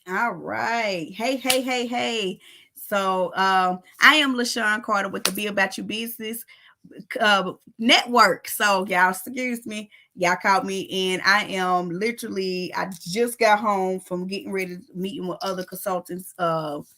All right. Hey. So I am LaShawn Carter with the Be About You Business network. So y'all, excuse me, y'all caught me in. I am literally. I just got home from getting ready to meeting with other consultants,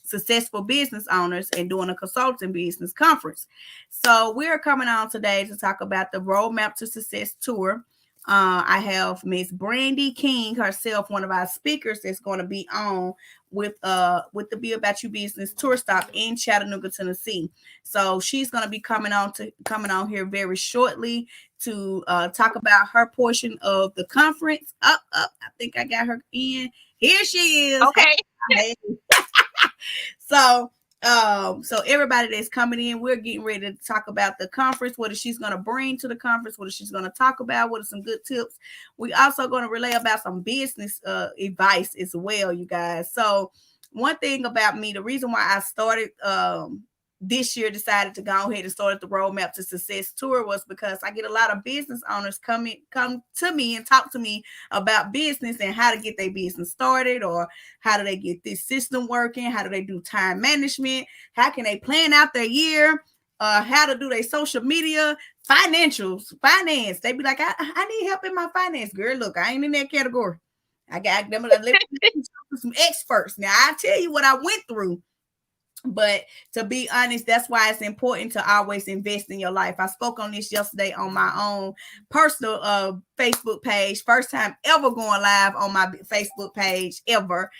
successful business owners, and doing a consulting business conference. So we're coming on today to talk about the Roadmap to Success tour. I have Miss Brandy King herself, one of our speakers, that's going to be on with the Be About You Business tour stop in Chattanooga, Tennessee. So she's going to be coming on here very shortly to talk about her portion of the conference. Up, I think I got her in. Here she is. Okay. Hey. So everybody that's coming in, we're getting ready to talk about the conference, what is she's going to bring to the conference, what is she's going to talk about, what are some good tips. We also going to relay about some business advice as well, you guys. So one thing about me, the reason why I started this year decided to go ahead and start the Roadmap to Success tour was because I get a lot of business owners come to me and talk to me about business and how to get their business started, or how do they get this system working, how do they do time management, how can they plan out their year, how to do their social media, financials, finance. They be like, I need help in my finance. Girl, look, I ain't in that category. I got them some experts. Now I tell you what I went through, but to be honest, that's why it's important to always invest in your life. I spoke on this yesterday on my own personal Facebook page. First time ever going live on my Facebook page ever.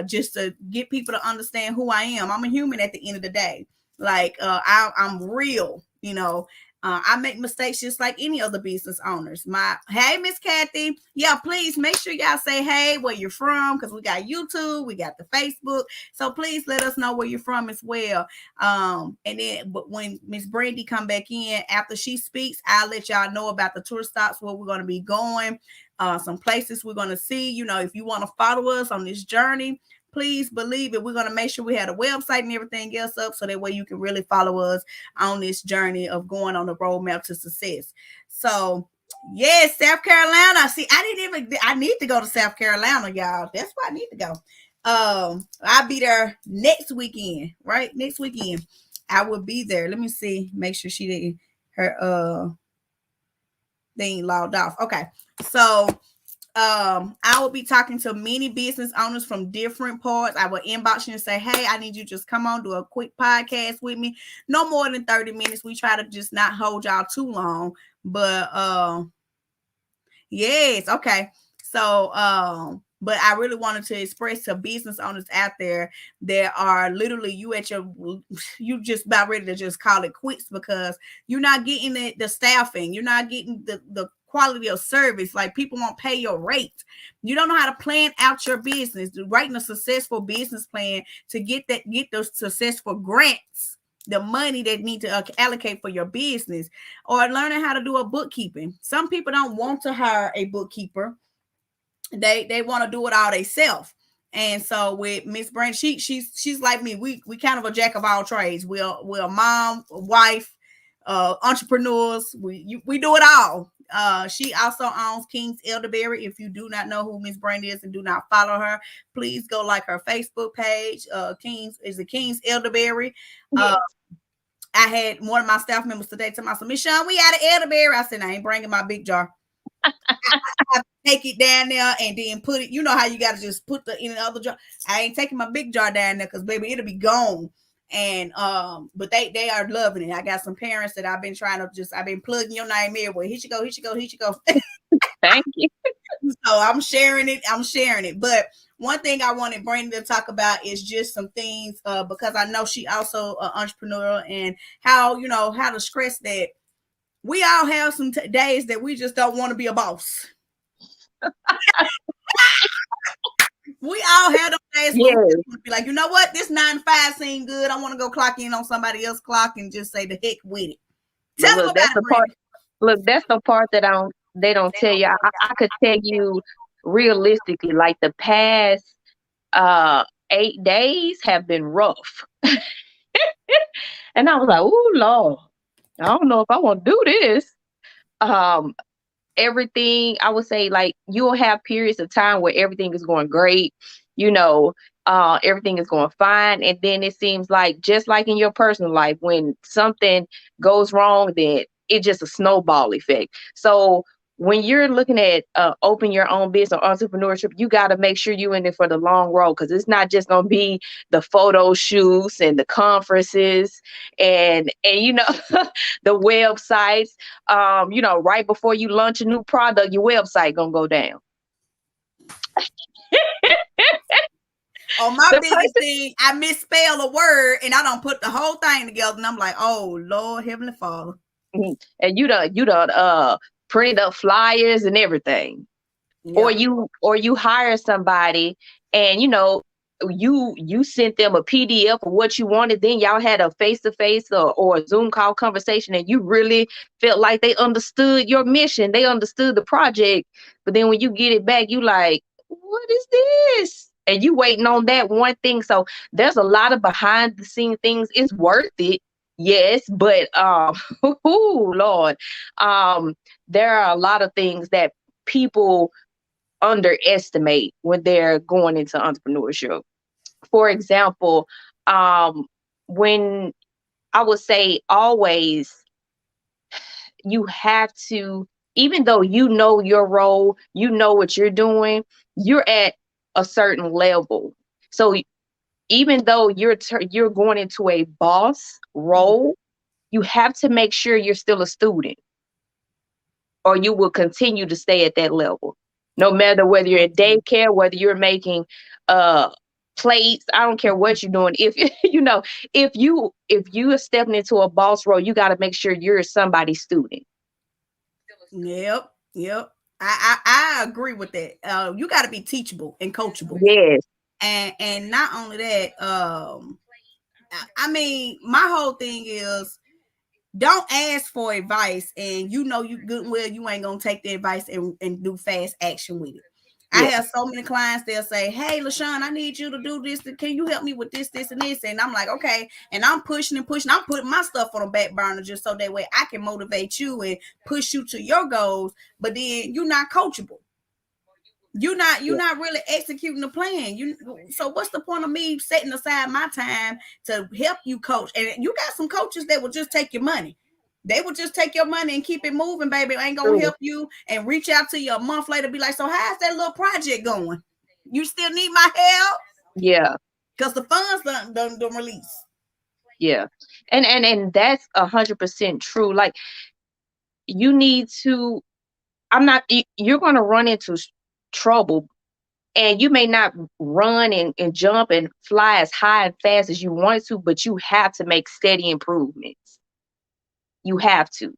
Just to get people to understand who I am. I'm a human at the end of the day. Like I'm real, you know. I make mistakes just like any other business owners. Hey, Miss Kathy, yeah, please make sure y'all say hey, where you're from, because we got YouTube, we got the Facebook, so please let us know where you're from as well. And then, but when Miss Brandy come back in after she speaks, I'll let y'all know about the tour stops, where we're going to be going, some places we're going to see. You know, if you want to follow us on this journey, please believe it. We're going to make sure we have a website and everything else up, so that way you can really follow us on this journey of going on the roadmap to success. So, yes, South Carolina. See, I need to go to South Carolina, y'all. That's why I need to go. I'll be there next weekend, right? Next weekend. I will be there. Let me see. Make sure she didn't her thing logged off. Okay. So I will be talking to many business owners from different parts. I will inbox you and say, hey, I need you to just come on, do a quick podcast with me. No more than 30 minutes. We try to just not hold y'all too long. But yes, okay. So but I really wanted to express to business owners out there that are literally you just about ready to just call it quits, because you're not getting the staffing, you're not getting the quality of service. Like, people won't pay your rate. You don't know how to plan out your business, writing a successful business plan to get those successful grants, the money that need to allocate for your business, or learning how to do a bookkeeping. Some people don't want to hire a bookkeeper. They want to do it all themselves. And so with Miss Brand, she's like me. We kind of a jack of all trades. We're a mom, a wife, entrepreneurs. We do it all. She also owns King's Elderberry. If you do not know who Miss Brand is and do not follow her, please go like her Facebook page. King's Elderberry. Yes. I had one of my staff members today tell me, Miss Sean, we out of elderberry. I said, I ain't bringing my big jar. I have to take it down there and then put it. You know how you got to just put in the other jar. I ain't taking my big jar down there, because baby, it'll be gone. And but they are loving it. I got some parents that I've been plugging your name everywhere. Here you go, here you go, here you go. Thank you. So I'm sharing it. But one thing I wanted Brandon to talk about is just some things, because I know she also an entrepreneur, and how to stress that we all have some days that we just don't want to be a boss. We all have those days where we Yes. just want to be like, you know what, this 9 to 5 seemed good. I want to go clock in on somebody else's clock and just say the heck with it. But Tell them look, about that's it, the part. Brandon. Look, that's the part that they don't tell you. I could tell you realistically, like the past 8 days have been rough. And I was like, oh Lord, I don't know if I want to do this. Um, everything I would say, like, you'll have periods of time where everything is going great. you know, everything is going fine. And then it seems like, just like in your personal life, when something goes wrong, then it's just a snowball effect. So when you're looking at open your own business or entrepreneurship, you got to make sure you in it for the long road, because it's not just going to be the photo shoots and the conferences and you know, the websites. You know, right before you launch a new product, your website gonna go down. On my The biggest person- thing, I misspell a word and I don't put the whole thing together, and I'm like, oh Lord, Heavenly Father. and you done printed up flyers and everything. Yeah. Or you hire somebody, and you know, you sent them a PDF of what you wanted, then y'all had a face-to-face or a Zoom call conversation, and you really felt like they understood your mission, they understood the project, but then when you get it back, you like, what is this? And you waiting on that one thing. So there's a lot of behind the scene things. It's worth it, yes, but oh Lord, there are a lot of things that people underestimate when they're going into entrepreneurship. For example, when I would say always, you have to, even though you know your role, you know what you're doing, you're at a certain level. So even though you're going into a boss role, you have to make sure you're still a student, or you will continue to stay at that level. No matter whether you're in daycare, whether you're making plates, I don't care what you're doing. If you know, if you are stepping into a boss role, you got to make sure you're somebody's student. Yep. I agree with that. You got to be teachable and coachable. Yes. And not only that, I mean, my whole thing is, don't ask for advice and you know you good and well you ain't gonna take the advice and do fast action with it. Yeah. I have so many clients, they'll say, hey LaShawn, I need you to do this, can you help me with this and this? And I'm like, okay, and I'm pushing, I'm putting my stuff on the back burner just so that way I can motivate you and push you to your goals, but then you're not coachable. You're not really executing the plan. So what's the point of me setting aside my time to help you coach? And you got some coaches that will just take your money. They will just take your money and keep it moving, baby. I ain't gonna help you and reach out to you a month later, be like, so how's that little project going? You still need my help? Yeah. Because the funds don't release. Yeah. And that's 100% true. Like, you need to, you're gonna run into trouble, and you may not run and jump and fly as high and fast as you want to, but you have to make steady improvements. You have to,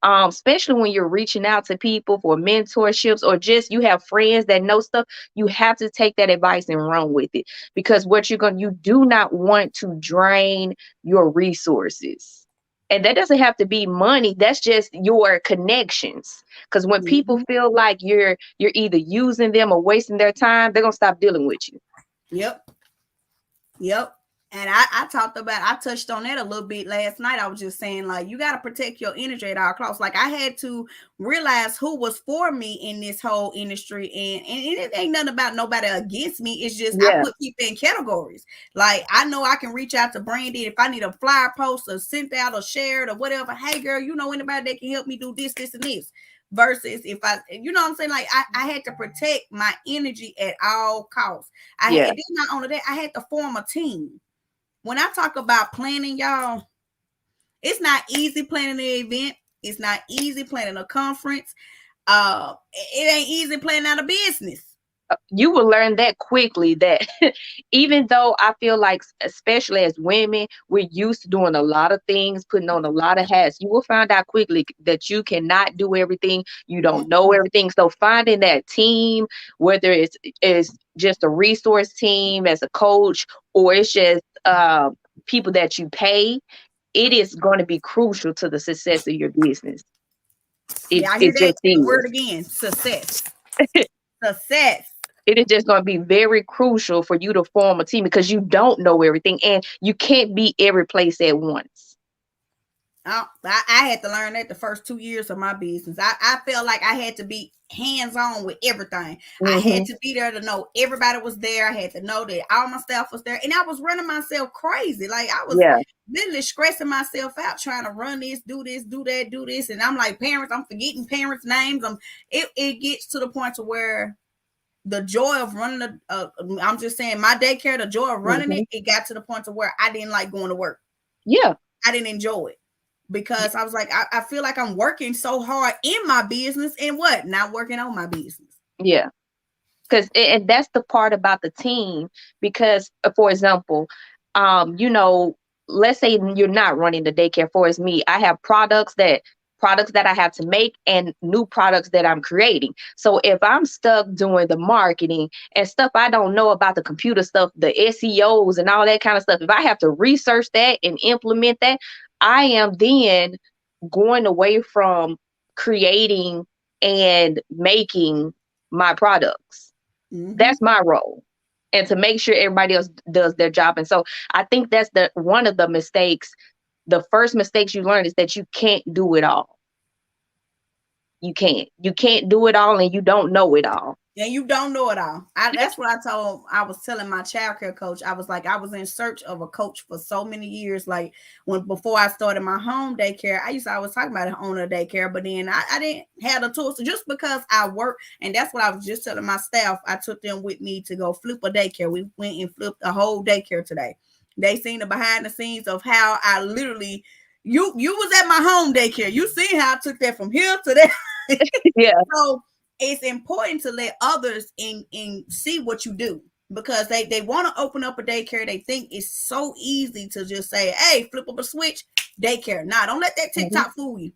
especially when you're reaching out to people for mentorships, or just you have friends that know stuff. You have to take that advice and run with it, because you do not want to drain your resources. And that doesn't have to be money. That's just your connections. Because when people feel like you're either using them or wasting their time, they're gonna stop dealing with you. Yep. And I touched on that a little bit last night. I was just saying, like, you got to protect your energy at all costs. Like, I had to realize who was for me in this whole industry. And it ain't nothing about nobody against me. It's just, I put people in categories. Like, I know I can reach out to Brandy if I need a flyer post or sent out or shared or whatever. Hey, girl, you know anybody that can help me do this, and this? Versus if you know what I'm saying? Like, I had to protect my energy at all costs. And then not only that, I had to form a team. When I talk about planning, y'all, it's not easy planning an event. It's not easy planning a conference. It ain't easy planning out a business. You will learn that quickly, that even though I feel like, especially as women, we're used to doing a lot of things, putting on a lot of hats, you will find out quickly that you cannot do everything. You don't know everything. So finding that team, whether it's just a resource team as a coach, or it's just people that you pay, it is going to be crucial to the success of your business. I hear that word again, success. Success. It is just going to be very crucial for you to form a team, because you don't know everything and you can't be every place at once. I had to learn that the first 2 years of my business. I felt like I had to be hands-on with everything. I had to be there to know everybody was there. I had to know that all my staff was there. And I was running myself crazy. Like I was literally stressing myself out trying to run this, do this, do that, do this. And I'm like, parents, I'm forgetting parents' names. It gets to the point to where the joy of running I'm just saying my daycare, the joy of running it got to the point to where I didn't like going to work. Yeah. I didn't enjoy it. Because I was like, I feel like I'm working so hard in my business and not working on my business. Yeah. And that's the part about the team. Because, for example, let's say you're not running the daycare for as me. I have products that I have to make and new products that I'm creating. So if I'm stuck doing the marketing and stuff I don't know about the computer stuff, the SEOs and all that kind of stuff, if I have to research that and implement that, I am then going away from creating and making my products. That's my role. And to make sure everybody else does their job. And so I think that's one of the mistakes. The first mistakes you learn is that you can't do it all. You can't do it all and you don't know it all. And you don't know it all. That's what I was telling my childcare coach. I was like, I was in search of a coach for so many years. Like before I started my home daycare, I was talking about owning a daycare, but then I didn't have the tools. So just because I work, and that's what I was just telling my staff, I took them with me to go flip a daycare. We went and flipped a whole daycare today. They seen the behind the scenes of how I literally, you was at my home daycare. You seen how I took that from here to there. Yeah. So it's important to let others in see what you do, because they want to open up a daycare. They think it's so easy to just say, hey, flip up a switch, daycare. Nah, don't let that TikTok fool you.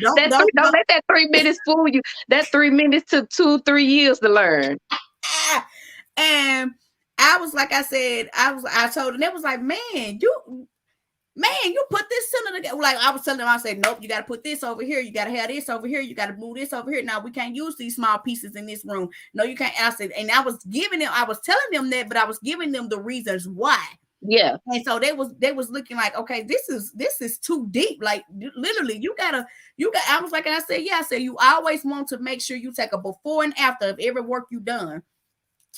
Don't let that 3 minutes fool you. That 3 minutes took 2-3 years to learn. And I was like, I said, I told them, it was like, man, you put this center together. Like I was telling them, I said, nope, you got to put this over here. You got to have this over here. You got to move this over here. Now we can't use these small pieces in this room. No, you can't. I said, and I was telling them that, but I was giving them the reasons why. Yeah. And so they was looking like, okay, this is too deep. Like literally, I was like, and I said, yeah, I said, you always want to make sure you take a before and after of every work you've done.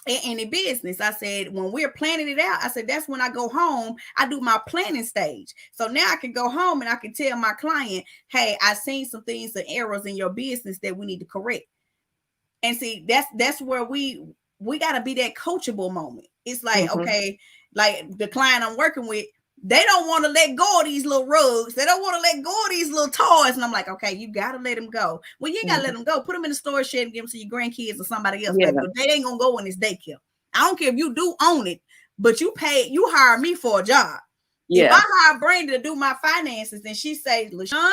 In a business. I said, when we're planning it out, I said, that's when I go home, I do my planning stage. So now I can go home and I can tell my client, hey, I seen some things and errors in your business that we need to correct. And see, that's where we got to be that coachable moment. It's like, okay, like the client I'm working with, they don't want to let go of these little rugs. They don't want to let go of these little toys. And I'm like, okay, you got to let them go. Well, you ain't got to let them go. Put them in the storage shed and give them to your grandkids or somebody else. But they ain't going to go in this daycare. I don't care if you do own it, but you hire me for a job. Yeah. If I hire Brandy to do my finances and she says, LaShawn,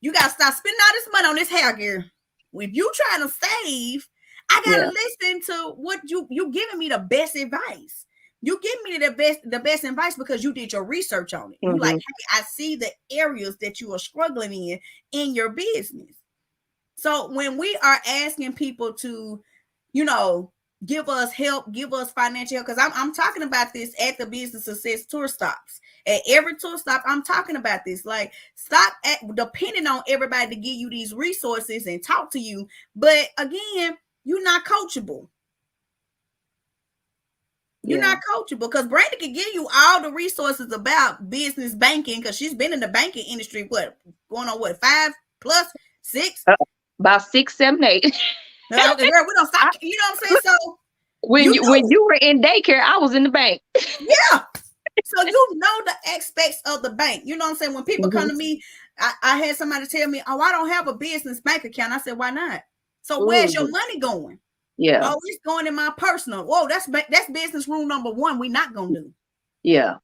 you got to stop spending all this money on this hair gear. If you trying to save, I got to listen to what you giving me the best advice. You give me the best advice because you did your research on it. You like, hey, I see the areas that you are struggling in your business. So when we are asking people to, give us help, give us financial help, because I'm talking about this at the Business Success Tour Stops. At every tour stop, I'm talking about this. Like, stop depending on everybody to give you these resources and talk to you. But again, you're not coachable. You're not coachable, because Brandy can give you all the resources about business banking, because she's been in the banking industry, going on 5 plus 6? About 6, 7, 8. Girl, we don't stop. You know what I'm saying? So when you were in daycare, I was in the bank. Yeah. So you know the aspects of the bank. You know what I'm saying? When people come to me, I had somebody tell me, oh, I don't have a business bank account. I said, why not? So where's your money going? Yeah. Oh, it's going in my personal. Whoa, that's business rule number 1. We're not gonna do. Yeah.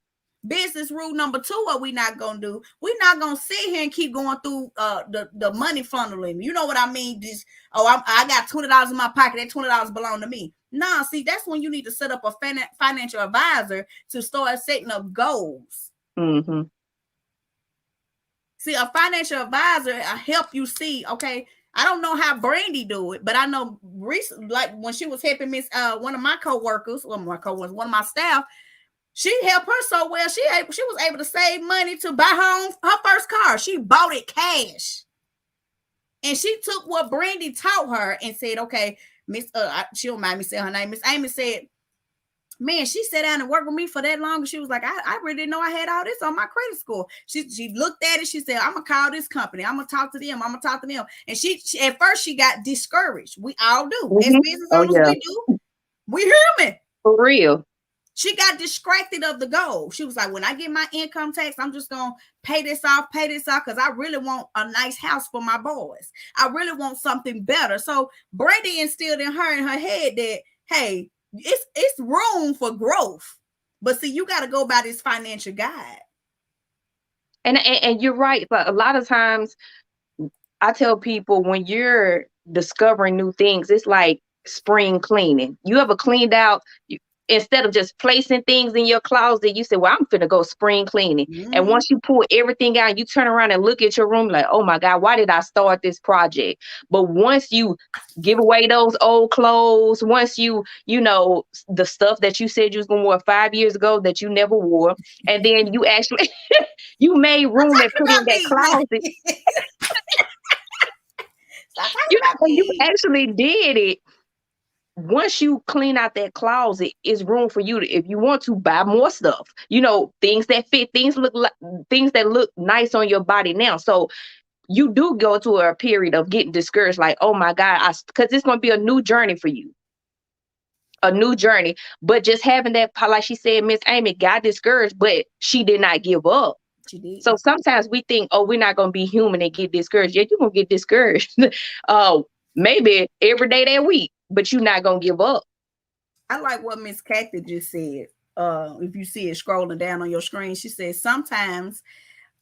Business rule number 2, what we not gonna do? We're not gonna sit here and keep going through the money funneling. You know what I mean? Just I got $20 in my pocket. That $20 belong to me. Nah, see, that's when you need to set up a financial advisor to start setting up goals. See, a financial advisor help you see. Okay, I don't know how Brandy do it, but I know recently, like when she was helping one of my coworkers, one of my staff, She helped her so well. She was able to save money to buy her first car. She bought it cash. And she took what Brandy taught her and said, okay, Miss, she don't mind me saying her name. Miss Amy said, man, she sat down and worked with me for that long. And she was like, I really didn't know I had all this on my credit score. She looked at it. She said, I'm going to call this company. I'm going to talk to them. I'm going to talk to them. And she at first she got discouraged. We all do. Mm-hmm. As business owners, we do. We human. For real. She got distracted of the goal. She was like, when I get my income tax, I'm just going to pay this off, because I really want a nice house for my boys. I really want something better. So Brandy instilled in her head that, hey, it's room for growth. But see, you got to go by this financial guide. And you're right. But a lot of times I tell people when you're discovering new things, it's like spring cleaning. You ever cleaned out, instead of just placing things in your closet, you say, well, I'm finna go spring cleaning. Mm-hmm. And once you pull everything out, you turn around and look at your room like, oh my God, why did I start this project? But once you give away those old clothes, once you know, the stuff that you said you was gonna wear 5 years ago that you never wore, and then you actually, you made room and put in that closet. You actually did it. Once you clean out that closet, it's room for you to, if you want to, buy more stuff. You know, things that fit, things that look nice on your body now. So you do go to a period of getting discouraged, like, oh my God, because it's going to be a new journey for you. A new journey. But just having that, like she said, Miss Amy got discouraged, but she did not give up. She did. So sometimes we think, oh, we're not going to be human and get discouraged. Yeah, you're going to get discouraged. Maybe every day that week, but you're not going to give up. I like what Miss Kathy just said. If you see it scrolling down on your screen, she says sometimes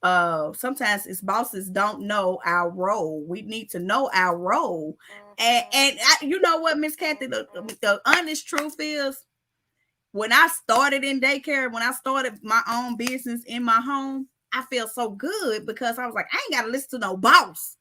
as bosses don't know our role. We need to know our role. And you know what, Miss Kathy, the honest truth is, when I started in daycare, when I started my own business in my home, I felt so good because I was like, I ain't got to listen to no boss.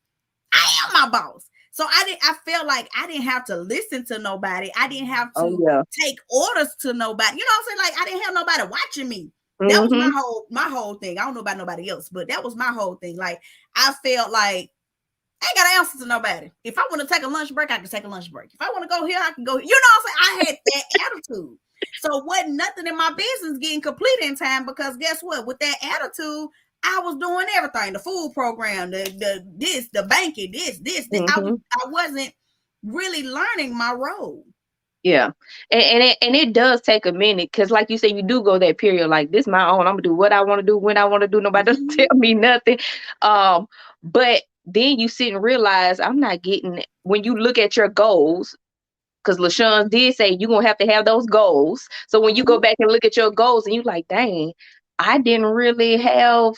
I am my boss. So I felt like I didn't have to listen to nobody. I didn't have to take orders to nobody. You know what I'm saying? Like, I didn't have nobody watching me. Mm-hmm. That was my whole thing. I don't know about nobody else, but that was my whole thing. Like, I felt like I ain't got to answer to nobody. If I want to take a lunch break, I can take a lunch break. If I want to go here, I can go here. You know what I'm saying? I had that attitude. So wasn't nothing in my business getting completed in time, because guess what? With that attitude, I was doing everything, the food program, the banking, this. Mm-hmm. I wasn't really learning my role. Yeah. And it does take a minute, because like you said, you do go that period like, this my own, I'm gonna do what I want to do when I want to do, nobody doesn't tell me nothing. But then you sit and realize I'm not getting, when you look at your goals, because LaShawn did say you're gonna have to have those goals. So when you go back and look at your goals and you're like, dang, I didn't really have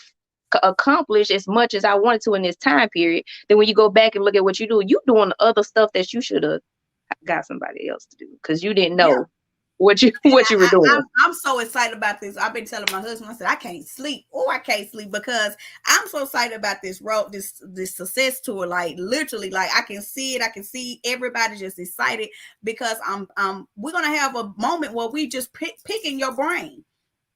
accomplished as much as I wanted to in this time period. Then when you go back and look at what you do, you're doing other stuff that you should have got somebody else to do, because you didn't know what you were doing. I'm so excited about this. I've been telling my husband, I said, I can't sleep. I can't sleep because I'm so excited about this road, this success tour. Like, literally, like, I can see it. I can see everybody just excited, because we're gonna have a moment where we just picking your brain.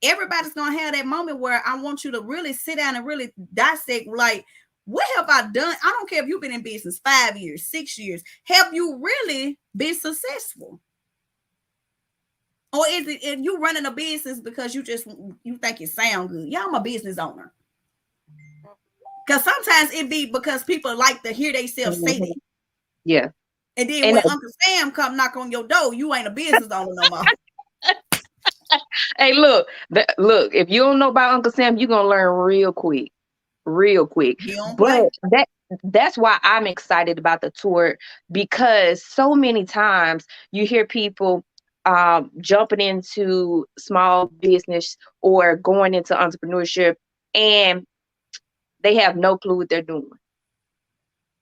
Everybody's gonna have that moment where I want you to really sit down and really dissect, like, what have I done? I don't care if you've been in business 5 years, 6 years. Have you really been successful? Or is it, if you running a business because you think it sound good? Yeah, I'm a business owner. Because sometimes it be because people like to hear themselves say that. Yeah. And then when Uncle Sam come knock on your door, you ain't a business owner no more. Hey, look, if you don't know about Uncle Sam, you're going to learn real quick. But that's why I'm excited about the tour, because so many times you hear people jumping into small business or going into entrepreneurship, and they have no clue what they're doing.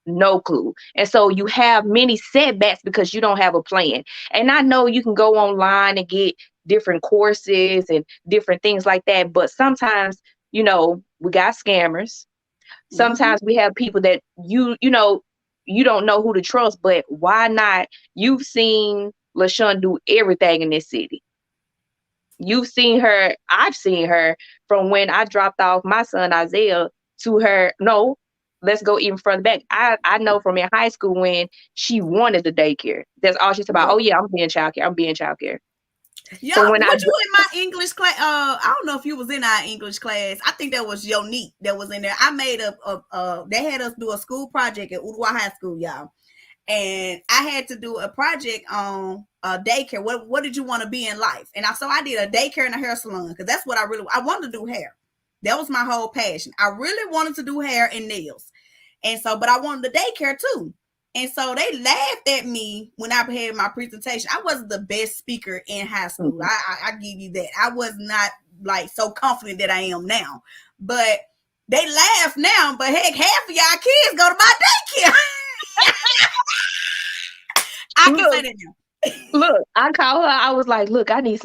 No clue. And so you have many setbacks because you don't have a plan. And I know you can go online and get different courses and different things like that, but sometimes, you know, we got scammers. Sometimes we have people that you don't know who to trust, but why not? You've seen LaShawn do everything in this city. You've seen her, I've seen her from when I dropped off my son Isaiah to her. No, let's go even further back. I know from in high school when she wanted the daycare. That's all she's about. Oh yeah, I'm being childcare. I'm being childcare. Yeah, so when you in my English class, I don't know if you was in our English class. I think that was Yonique that was in there. I made they had us do a school project at Uruguay High School, y'all. And I had to do a project on daycare. What did you want to be in life? And so I did a daycare and a hair salon because that's what I wanted to do hair. That was my whole passion. I really wanted to do hair and nails. And so, but I wanted the daycare too. And so they laughed at me when I had my presentation. I wasn't the best speaker in high school. I give you that. I was not like so confident that I am now. But they laugh now. But heck, half of y'all kids go to my daycare. I can say that now. Look, I called her. I was like, look, I need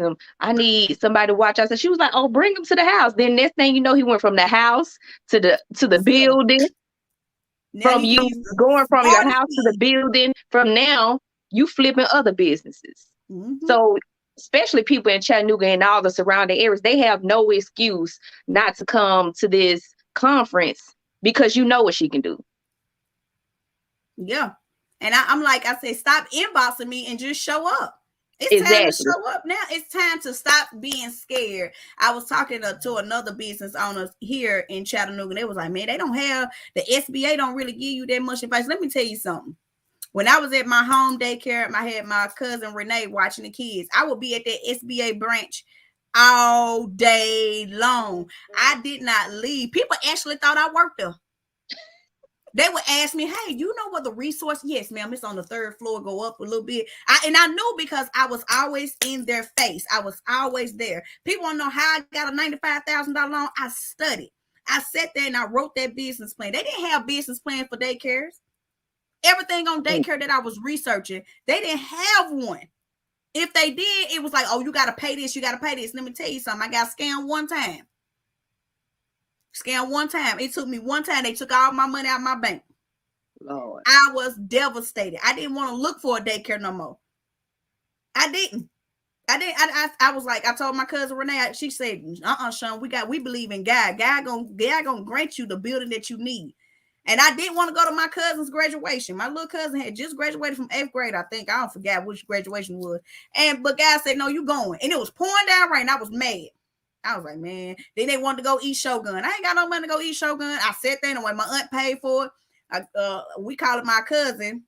somebody to watch us. And she was like, oh, bring him to the house. Then next thing you know, he went from the house to the building. Now from you going from your house to the building. From now, you flipping other businesses. Mm-hmm. So especially people in Chattanooga and all the surrounding areas, they have no excuse not to come to this conference because you know what she can do. Yeah. And I'm like, I say, stop inboxing me and just show up. It's time to show up now. It's time to stop being scared. I was talking to another business owner here in Chattanooga. They was like, man, they don't have, the SBA don't really give you that much advice. Let me tell you something. When I was at my home daycare, I had my cousin Renee watching the kids. I would be at that SBA branch all day long. I did not leave. People actually thought I worked there. They would ask me, hey, you know what the resource? Yes, ma'am. It's on the third floor. Go up a little bit. And I knew because I was always in their face. I was always there. People want to know how I got a $95,000 loan. I studied. I sat there and I wrote that business plan. They didn't have business plans for daycares. Everything on daycare that I was researching, they didn't have one. If they did, it was like, oh, you got to pay this. You got to pay this. Let me tell you something. I got scammed one time. It took me one time. They took all my money out of my bank. Lord. I was devastated. I didn't want to look for a daycare no more. I didn't. I was like, I told my cousin Renee, she said, Sean, we believe in God. God gonna grant you the building that you need. And I didn't want to go to my cousin's graduation. My little cousin had just graduated from 8th grade, I think. I don't forget which graduation was. But God said, no, you going. And it was pouring down rain. I was mad. I was like, man. Then they wanted to go eat Shogun. I ain't got no money to go eat Shogun. I sat there and my aunt paid for it. We call it my cousin,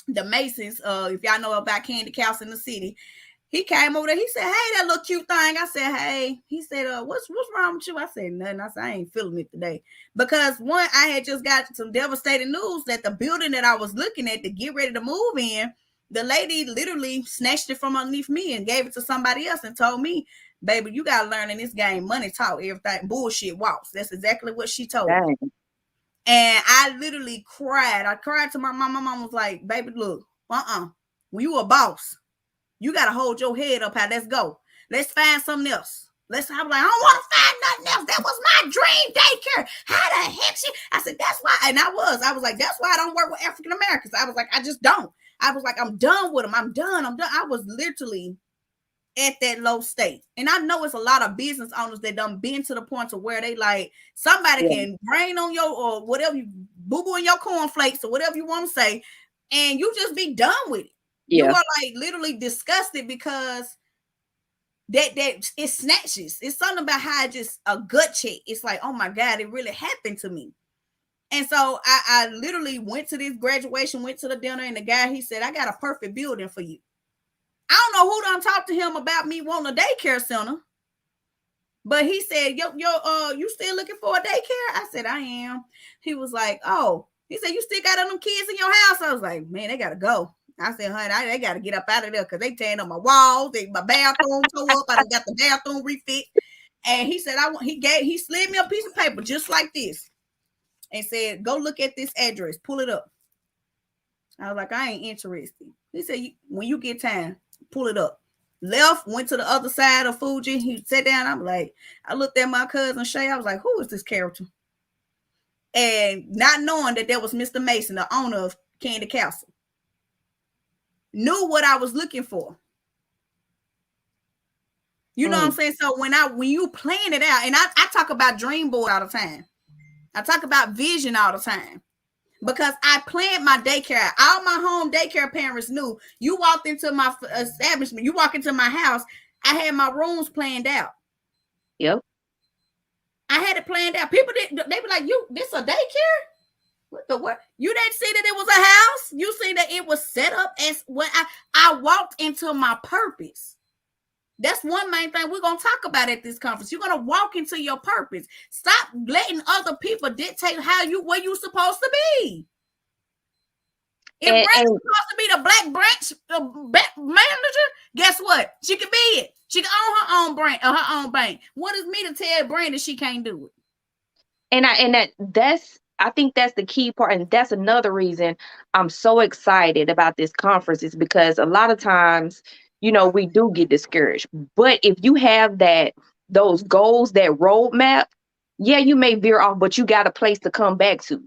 the Masons. If y'all know about Candy House in the city, he came over there. He said, hey, that little cute thing. I said, hey. He said, what's wrong with you? I said, nothing. I said, I ain't feeling it today. Because one, I had just got some devastating news that the building that I was looking at to get ready to move in, the lady literally snatched it from underneath me and gave it to somebody else and told me, baby, you got to learn in this game, money talk, everything, bullshit walks. That's exactly what she told me. And I literally cried. I cried to my mom. My mom was like, baby, look, when you a boss, you got to hold your head up high. Let's go. Let's find something else. I was like, I don't want to find nothing else. That was my dream daycare. How the heck I said, that's why. And I was like, that's why I don't work with African Americans. I was like, I just don't. I was like, I'm done with them. I'm done. I was literally at that low state. And I know it's a lot of business owners that done been to the point to where they like somebody can rain on your or whatever, you boo-boo in your cornflakes or whatever you want to say, and you just be done with it. You are like literally disgusted because that it snatches. It's something about how just a gut check. It's like, oh my God, it really happened to me. And so I literally went to this graduation, went to the dinner, and the guy, he said, I got a perfect building for you. I don't know who done talked to him about me wanting a daycare center, but he said, you still looking for a daycare? I said, I am. He was like, oh, he said, you still got them kids in your house? I was like, man, they got to go. I said, honey, they got to get up out of there because they tearing up my walls. My bathroom tore up. I done got the bathroom refit. And he said, he slid me a piece of paper just like this and said, go look at this address. Pull it up. I was like, I ain't interested. He said, when you get time, pull it up. Left, went to the other side of Fuji. He sat down. I'm like, I looked at my cousin Shay. I was like, who is this character? And not knowing that was Mr. Mason, the owner of Candy Castle. Knew what I was looking for. You know what I'm saying? So when you plan it out, and I talk about dream board all the time. I talk about vision all the time. Because I planned my daycare. All my home daycare parents knew. You walked into my establishment, you walk into my house, I had my rooms planned out. Yep. I had it planned out. People didn't, they were like, this a daycare? What the what? You didn't see that it was a house. You see that it was set up as what I walked into my purpose. That's one main thing we're going to talk about at this conference. You're going to walk into your purpose. Stop letting other people dictate where you're supposed to be. If Brandy's supposed to be the black branch manager, guess what? She can be it. She can own her own brand, her own bank. What is me to tell Brandy she can't do it? I think that's the key part, and that's another reason I'm so excited about this conference, is because a lot of times, we do get discouraged. But if you have those goals, that roadmap, yeah, you may veer off, but you got a place to come back to.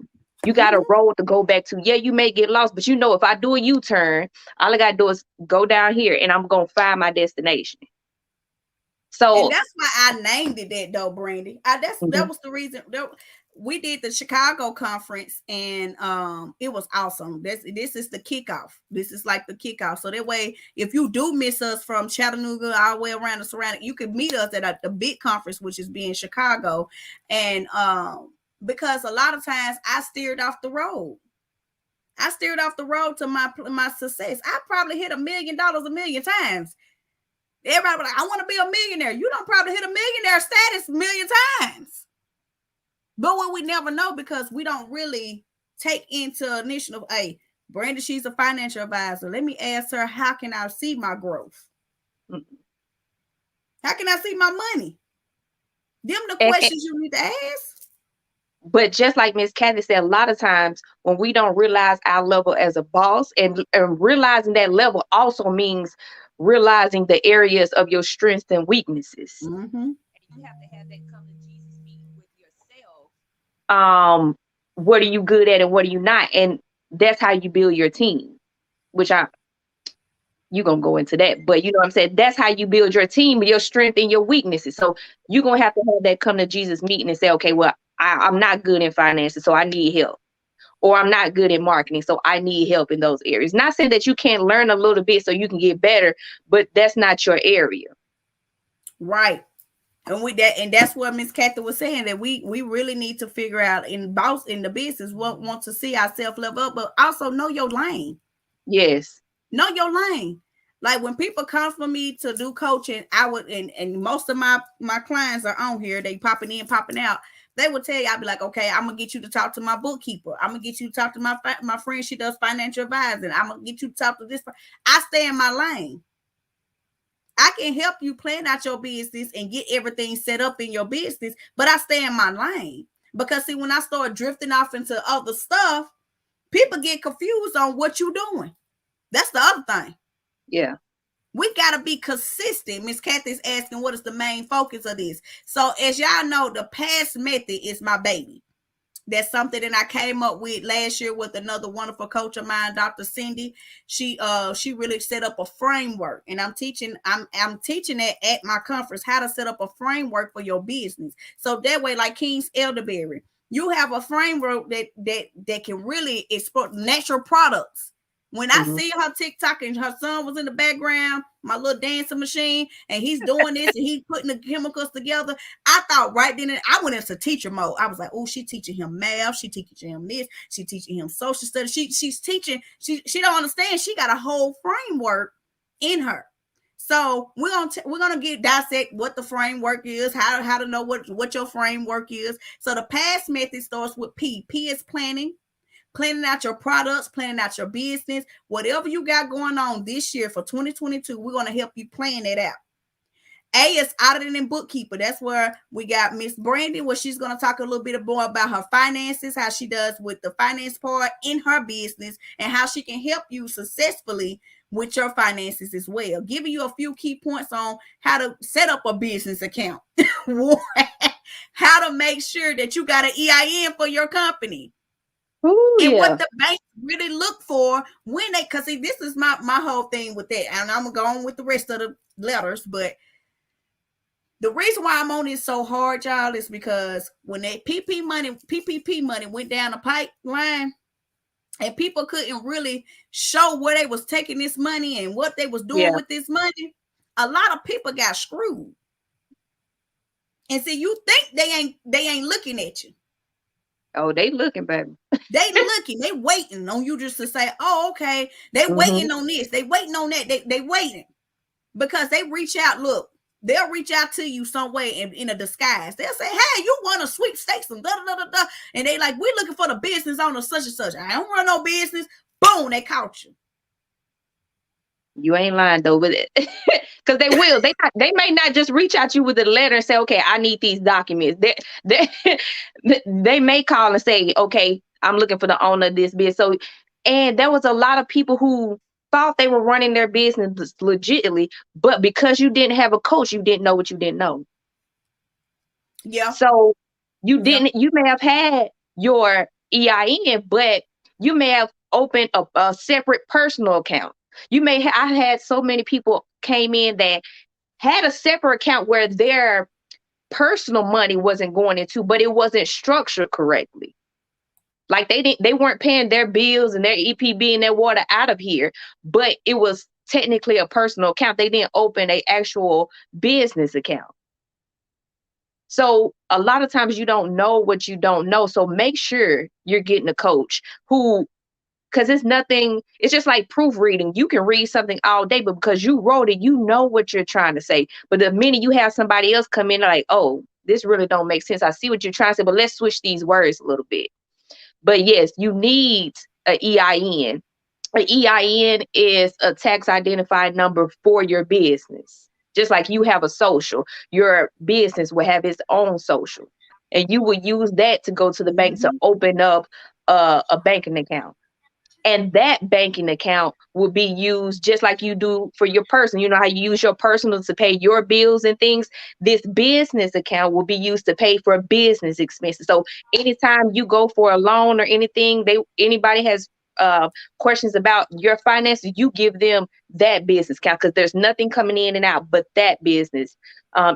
You got a road to go back to. Yeah, you may get lost, but if I do a U-turn, all I got to do is go down here and I'm going to find my destination. So and that's why I named it that, though, Brandy. That was the reason. We did the Chicago conference, and it was awesome. This is the kickoff. This is like the kickoff. So that way, if you do miss us from Chattanooga all the way around the surrounding, you can meet us at the big conference, which is being Chicago. And because a lot of times I steered off the road. I steered off the road to my success. I probably hit $1 million a million times. Everybody was like, I want to be a millionaire. You don't probably hit a millionaire status a million times. But what we never know, because we don't really take into initiative, hey, Brandy, she's a financial advisor. Let me ask her, how can I see my growth? How can I see my money? Them the questions you need to ask. But just like Miss Kathy said, a lot of times when we don't realize our level as a boss, and realizing that level also means realizing the areas of your strengths and weaknesses. Mm-hmm. You have to have that come to Jesus meeting with yourself. What are you good at and what are you not? And that's how you build your team, which you're going to go into that. But you know what I'm saying? That's how you build your team, your strength and your weaknesses. So you're going to have that come to Jesus meeting and say, okay, well, I'm not good in finances, so I need help. Or I'm not good at marketing, so I need help in those areas. Not saying that you can't learn a little bit so you can get better, but that's not your area. Right. And that's what Miss Kathy was saying, that we really need to figure out in the business what want to see ourselves level up, but also know your lane. Yes. Know your lane. Like when people come for me to do coaching, I would, and most of my clients are on here, they popping in, popping out. They would tell you, I'd be like, okay, I'm going to get you to talk to my bookkeeper. I'm going to get you to talk to my friend. She does financial advising. I'm going to get you to talk to this. I stay in my lane. I can help you plan out your business and get everything set up in your business, but I stay in my lane. Because see, when I start drifting off into other stuff, people get confused on what you're doing. That's the other thing. Yeah. We got to be consistent. Miss Kathy's asking, what is the main focus of this? So as y'all know, the PASS method is my baby. That's something that I came up with last year with another wonderful coach of mine, Dr. Cindy. She really set up a framework, and I'm teaching it at my conference, how to set up a framework for your business. So that way, like King's Elderberry, you have a framework that can really export natural products. When I see her TikTok and her son was in the background, my little dancing machine, and he's doing this and he's putting the chemicals together, I thought right then, I went into teacher mode. I was like, oh, she teaching him math. She teaching him this. She teaching him social studies. She's teaching. She don't understand. She got a whole framework in her. So we're gonna dissect what the framework is, how to know what your framework is. So the PASS method starts with P. P is planning out your products, planning out your business, whatever you got going on this year for 2022, we're going to help you plan that out. A is auditing and bookkeeper. That's where we got Miss Brandy, where she's going to talk a little bit more about her finances, how she does with the finance part in her business, and how she can help you successfully with your finances as well. Giving you a few key points on how to set up a business account, how to make sure that you got an EIN for your company. Ooh, and yeah. What the bank really look for when because see, this is my whole thing with that, and I'm gonna go on with the rest of the letters, but The reason why I'm on this so hard, y'all, is because when that PPP money went down the pipeline, and people couldn't really show where they was taking this money and what they was doing with this money, a lot of people got screwed. And see, you think they ain't looking at you. Oh, they looking, baby. They looking, they waiting on you just to say, oh, okay. They waiting on this, they waiting on that, they waiting. Because they reach out, look, they'll reach out to you some way in a disguise. They'll say, hey, you want a sweepstakes and da-da-da-da-da. And they like, we're looking for the business owner such and such. I don't run no business. Boom, they caught you. You ain't lying though with it. Because they will. They may not just reach out you with a letter and say, okay, I need these documents. They may call and say, okay, I'm looking for the owner of this business. So, and there was a lot of people who thought they were running their business legitimately, but because you didn't have a coach, you didn't know what you didn't know. Yeah. So you didn't, you may have had your EIN, but you may have opened a separate personal account. You may I had so many people came in that had a separate account where their personal money wasn't going into, but it wasn't structured correctly. Like they weren't paying their bills and their EPB and their water out of here, but it was technically a personal account. They didn't open an actual business account. So a lot of times you don't know what you don't know. So make sure you're getting a coach who, because it's just like proofreading. You can read something all day, but because you wrote it, you know what you're trying to say. But the minute you have somebody else come in like, oh, this really don't make sense. I see what you're trying to say, but let's switch these words a little bit. But yes, you need an EIN. An EIN is a tax identified number for your business. Just like you have a social, your business will have its own social. And you will use that to go to the bank to open up a banking account. And that banking account will be used just like you do for your person. You know how you use your personal to pay your bills and things. This business account will be used to pay for business expenses. So anytime you go for a loan or anything, anybody has questions about your finances, you give them that business account because there's nothing coming in and out but that business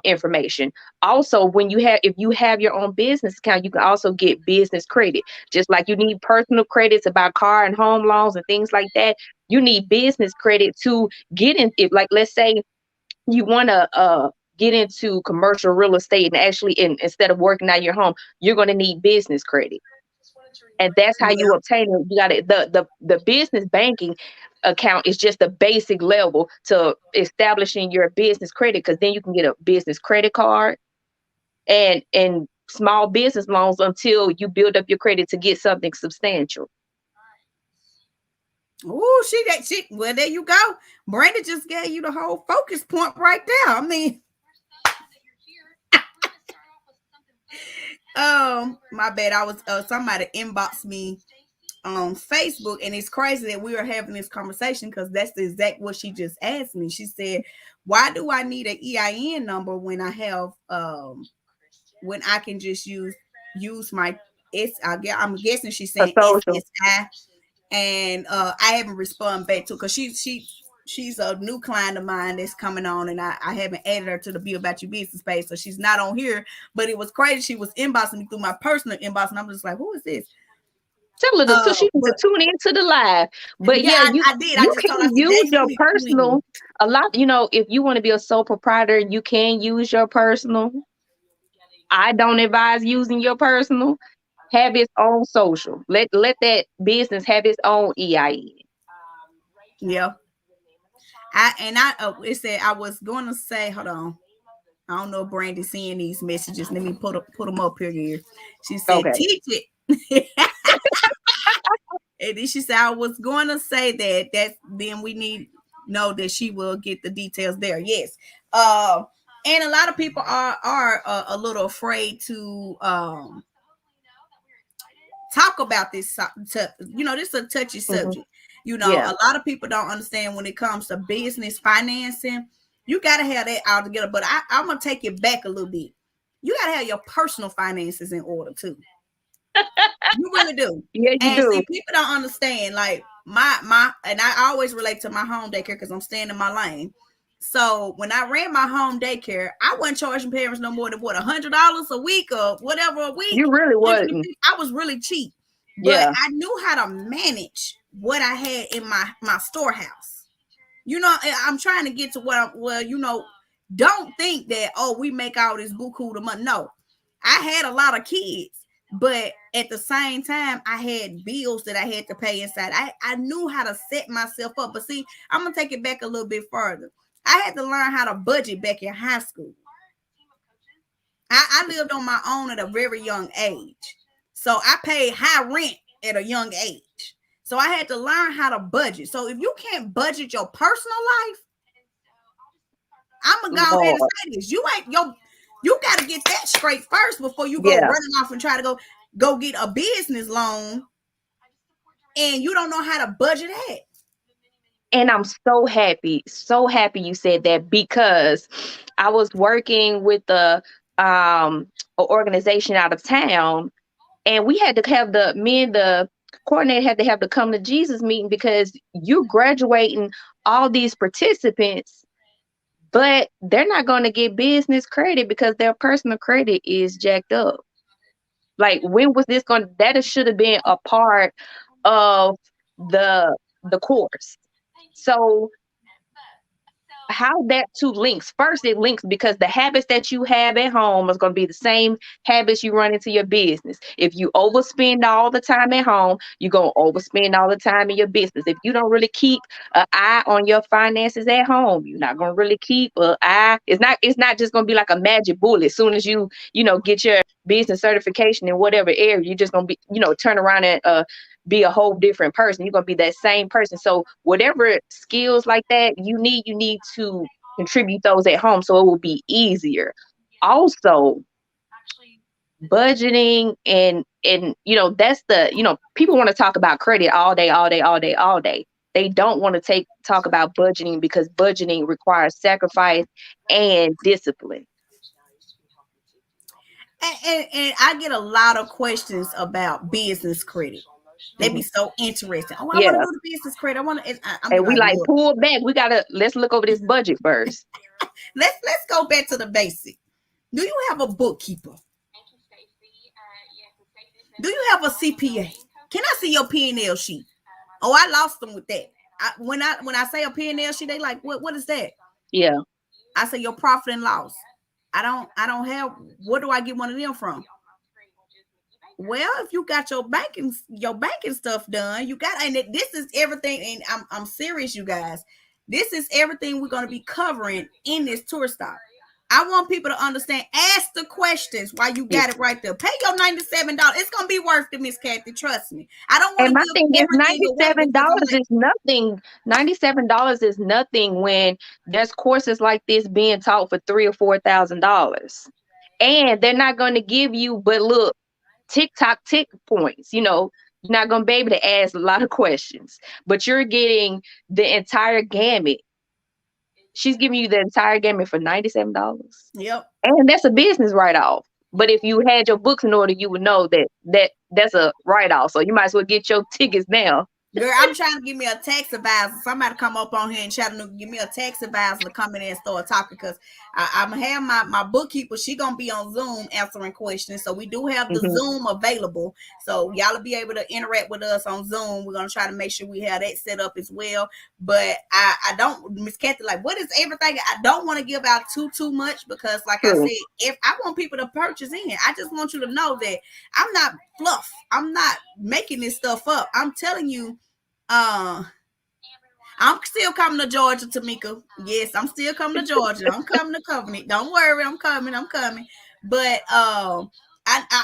information. Also, if you have your own business account, you can also get business credit. Just like you need personal credit to buy car and home loans and things like that, you need business credit to get in. If, like, let's say you want to get into commercial real estate and actually instead of working out your home, you're going to need business credit. And that's how you obtain it. You got it. The business banking account is just the basic level to establishing your business credit, because then you can get a business credit card and small business loans until you build up your credit to get something substantial. Oh, well, there you go. Brandon just gave you the whole focus point right there. I mean, my bad. I was somebody inboxed me on Facebook, and it's crazy that we are having this conversation because that's the exact what she just asked me. She said, "Why do I need an EIN number when I have when I can just use my I'm guessing she's saying SSI." And I haven't responded back to, because she's a new client of mine that's coming on, and I haven't added her to the Be About Your Business page, so she's not on here. But it was crazy. She was inboxing me through my personal inbox, and I'm just like, who is this? Tell her so she can tune into the live. But yeah, I did. You can use your personal a lot. You know, if you want to be a sole proprietor, you can use your personal. I don't advise using your personal. Have its own social. Let that business have its own EIN. Yeah. It said I was going to say, hold on. I don't know if Brandy's seeing these messages. Let me put them up here. She said, okay. Teach it. And then she said, I was going to say that then we need know that she will get the details there. Yes. And a lot of people are a little afraid to talk about this. You know, this is a touchy subject. You know, a lot of people don't understand when it comes to business financing. You got to have that all together. But I'm going to take it back a little bit. You got to have your personal finances in order too. You really do. Yeah, you do. See, people don't understand. Like my and I always relate to my home daycare because I'm staying in my lane. So when I ran my home daycare, I wasn't charging parents no more than what, $100 a week or whatever a week. You really wasn't. I was really cheap, but Yeah. I knew how to manage what I had in my storehouse. You know, I'm trying to get to what I'm, well, you know, don't think that, oh, we make all this buku the month. No, I had a lot of kids, but at the same time, I had bills that I had to pay inside. I knew how to set myself up. But see, I'm gonna take it back a little bit further. I had to learn how to budget back in high school. I lived on my own at a very young age. So I paid high rent at a young age. So I had to learn how to budget. So if you can't budget your personal life, I'm gonna go ahead and say this. You got to get that straight first before you go running off and try to go get a business loan and you don't know how to budget it. And I'm so happy you said that, because I was working with an organization out of town, and we had to have the coordinator had to have the come to Jesus meeting, because you're graduating all these participants, but they're not going to get business credit because their personal credit is jacked up. Like, when was this going? That should have been a part of the course. So how that two links? First, it links because the habits that you have at home is going to be the same habits you run into your business. If you overspend all the time at home, you're going to overspend all the time in your business. If you don't really keep an eye on your finances at home, you're not going to really keep an eye. It's not just going to be like a magic bullet. As soon as you get your business certification in whatever area, you're just going to be, turn around and be a whole different person. You're going to be that same person. So whatever skills like that you need to contribute those at home, so it will be easier. Also, budgeting and that's the, people want to talk about credit all day. They don't want to talk about budgeting, because budgeting requires sacrifice and discipline. And I get a lot of questions about business credit. They be so interested. Oh, I want to do the business credit. I want to. And we like pull back. Let's look over this budget first. let's go back to the basic. Do you have a bookkeeper? Do you have a CPA? Can I see your P&L sheet? Oh, I lost them with that. When I say a P&L sheet, they like, what is that? Yeah. I say your profit and loss. I don't have. Where do I get one of them from? Well, if you got your banking stuff done, you got, and this is everything. And I'm serious, you guys. This is everything we're going to be covering in this tour stop. I want people to understand. Ask the questions while you got it right there. Pay your $97. It's gonna be worth it, Miss Kathy. Trust me. I don't want to. And my thing is, $97 is nothing. $97 is nothing when there's courses like this being taught for $3,000 or $4,000, and they're not going to give you but look tick points. You're not going to be able to ask a lot of questions, but you're getting the entire gamut. She's giving you the entire gamut for $97. Yep. And that's a business write-off. But if you had your books in order, you would know that's a write-off. So you might as well get your tickets now. Girl, I'm trying to give me a tax advisor. Somebody come up on here and try to give me a tax advisor to come in and start talking, because I'm gonna have my bookkeeper. She gonna be on Zoom answering questions. So we do have the Zoom available. So y'all will be able to interact with us on Zoom. We're gonna try to make sure we have that set up as well. But I don't, Miss Kathy, like, what is everything? I don't want to give out too much, because like I said, if I want people to purchase in, I just want you to know that I'm not fluff. I'm not making this stuff up. I'm telling you. I'm still coming to Georgia, Tamika. Yes, I'm still coming to Georgia. I'm coming to Covenant. Don't worry, I'm coming. But I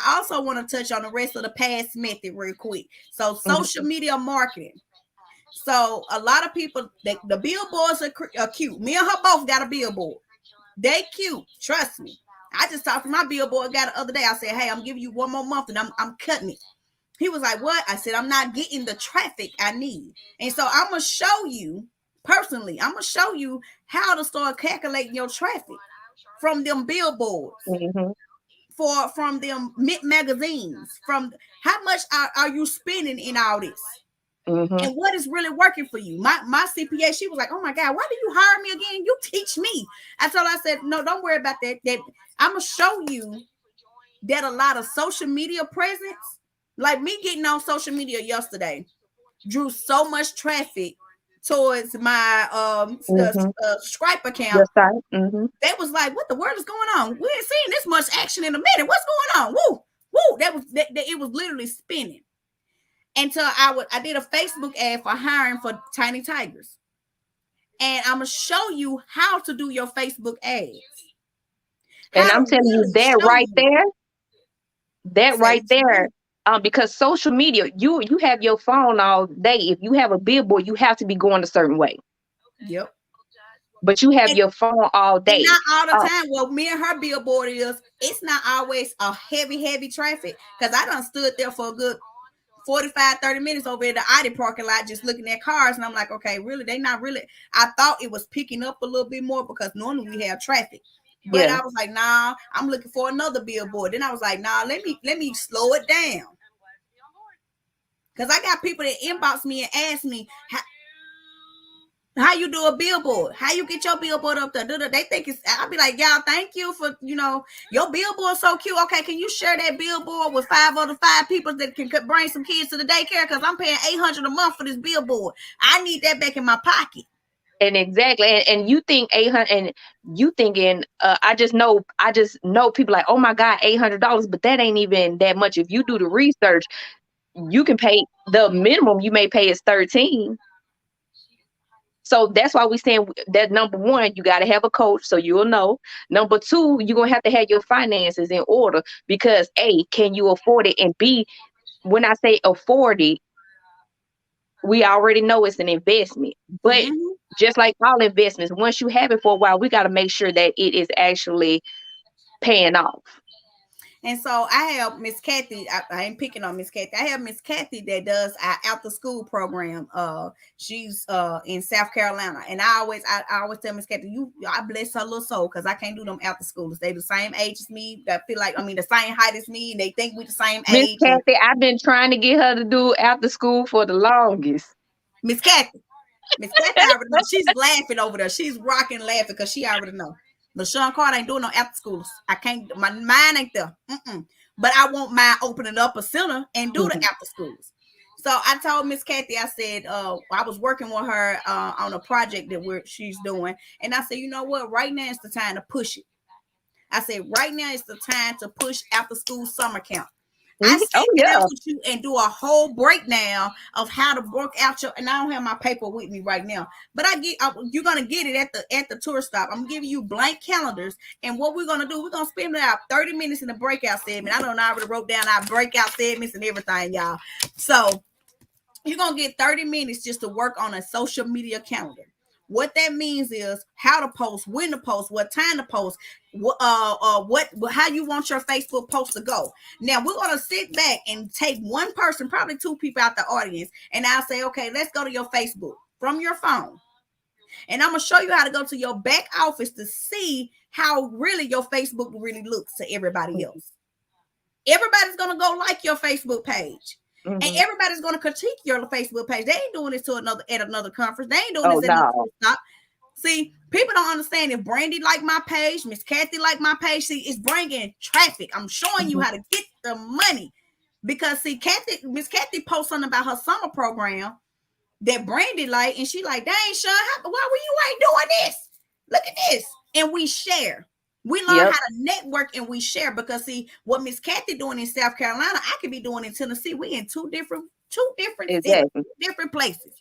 also want to touch on the rest of the past method real quick. So social media marketing. So a lot of people, the billboards are cute. Me and her both got a billboard. They cute. Trust me. I just talked to my billboard guy the other day. I said, hey, I'm giving you one more month and I'm cutting it. He was like, what? I said, I'm not getting the traffic I need. And so I'm going to show you personally, I'm going to show you how to start calculating your traffic from them billboards, from them magazines, from how much are you spending in all this? Mm-hmm. And what is really working for you? My CPA, she was like, oh my God, why do you hire me again? You teach me. I told her, I said, no, don't worry about that. That I'm gonna show you that a lot of social media presence, like me getting on social media yesterday, drew so much traffic towards my Mm-hmm. Stripe account. Your site. Mm-hmm. They was like, what the world is going on? We ain't seen this much action in a minute. What's going on? Woo, woo. It was literally spinning. Until I did a Facebook ad for hiring for Tiny Tigers. And I'm gonna show you how to do your Facebook ads. And How I'm to telling you really that show right you. there, that Say right what you there, do. because social media, you have your phone all day. If you have a billboard, you have to be going a certain way. Yep. But you have And, your phone all and day. not all the time. Well, me and her billboard is, it's not always a heavy traffic. Because I done stood there for a good 45, 30 minutes over in the Audi parking lot just looking at cars. And I'm like, okay, really? They not really. I thought it was picking up a little bit more because normally we have traffic. But Yeah. I was like, nah, I'm looking for another billboard. Then I was like, nah, let me slow it down. Because I got people that inbox me and ask me, how you do a billboard? How you get your billboard up there? They think it's, I'll be like, y'all, thank you for, your billboard so cute. Okay, can you share that billboard with 5 people that can bring some kids to the daycare? Because I'm paying $800 a month for this billboard. I need that back in my pocket. And exactly, and you think 800, and you thinking, I just know people like, oh my God, $800, but that ain't even that much. If you do the research, you can pay the minimum you may pay is 13. So that's why we saying that number one, you got to have a coach so you'll know. Number two, you're gonna have to have your finances in order because A, can you afford it? And B, when I say afford it, we already know it's an investment. But Mm-hmm. just like all investments, once you have it for a while, we got to make sure that it is actually paying off. And so I have Miss Kathy. I ain't picking on Miss Kathy. I have Miss Kathy that does our after school program. She's in South Carolina, and I always tell Miss Kathy, I bless her little soul because I can't do them after schoolers. They the same age as me. I feel like the same height as me, and they think we the same Miss age. Kathy, I've been trying to get her to do after school for the longest. Miss Kathy already know. She's laughing over there. She's rocking laughing because she already know. LaShawn Carter ain't doing no after schoolers. I can't. My mind ain't there. But I want mine opening up a center and do the after schools. So I told Miss Kathy, I said, I was working with her on a project that she's doing, and I said, you know what? Right now is the time to push it. I said, right now is the time to push after school summer camp. I sit Oh down yeah. with you and do a whole breakdown of how to work out your. And I don't have my paper with me right now, but you're gonna get it at the tour stop. I'm giving you blank calendars, and what we're gonna do, we're gonna spend about 30 minutes in the breakout segment. I don't know. I already wrote down our breakout segments and everything, y'all. So you're gonna get 30 minutes just to work on a social media calendar. What that means is how to post, when to post, what time to post, how you want your Facebook post to go. Now we're gonna sit back and take one person, probably 2 people out the audience, and I'll say, okay, let's go to your Facebook from your phone. And I'm gonna show you how to go to your back office to see how really your Facebook really looks to everybody else. Everybody's gonna go like your Facebook page. And everybody's going to critique your Facebook page. They ain't doing this at another conference. They ain't doing this at another stop. See, people don't understand if Brandy like my page, Miss Kathy like my page. See, it's bringing traffic. I'm showing you how to get the money because see, Miss Kathy posts something about her summer program that Brandy like, and she like, dang, Sean, why you ain't doing this? Look at this, and we share. We learn how to network and we share because see what Miss Kathy doing in South Carolina, I could be doing in Tennessee. We in two different cities, different places.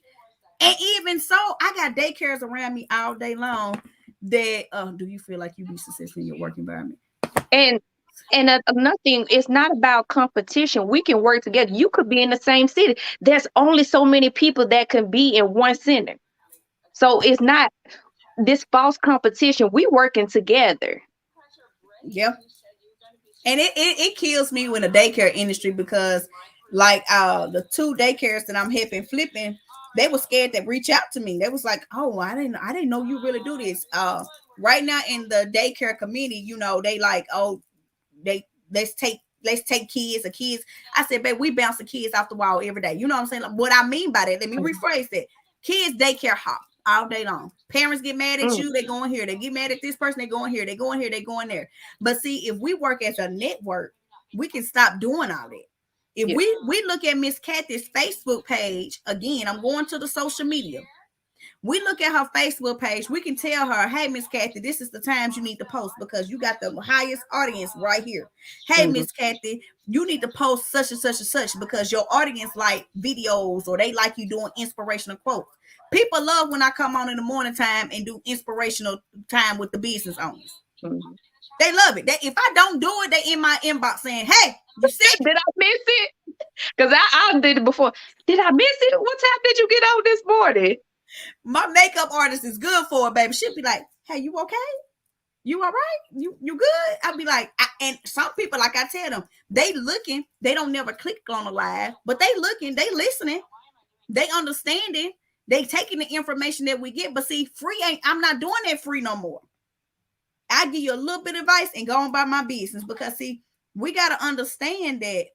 And even so, I got daycares around me all day long. That do you feel like you be successful in your work environment? And another thing, it's not about competition. We can work together. You could be in the same city. There's only so many people that can be in one center. So it's not this false competition. We working together. Yeah. And it kills me when the daycare industry because like the 2 daycares that I'm helping flipping, they were scared to reach out to me. They was like, oh, I didn't know you really do this. Right now in the daycare community, they like, oh, let's take let's take kids or kids. I said, babe, we bounce the kids off the wall every day. You know what I'm saying? Like, what I mean by that, let me rephrase that. Kids daycare hop all day long. Parents get mad at you, they going here. They get mad at this person, they going here. They going here, they going there. But see, if we work as a network, we can stop doing all that. If we look at Miss Kathy's Facebook page, again, I'm going to the social media. We look at her Facebook page, we can tell her, hey, Miss Kathy, this is the times you need to post because you got the highest audience right here. Hey, Miss Kathy, you need to post such and such and such because your audience like videos or they like you doing inspirational quotes. People love when I come on in the morning time and do inspirational time with the business owners. They love it. If I don't do it, they in my inbox saying, hey, you sick? Did I miss it? Because I did it before. Did I miss it? What time did you get on this morning? My makeup artist is good for it, baby. She'll be like, hey, you okay? You all right? You good? I'll be like, and some people, like I tell them, they looking, they don't never click on the live, but they looking, they listening, they understanding, they taking the information that we get. But see, free ain't, I'm not doing that free no more. I give you a little bit of advice and go on by my business because see, we got to understand that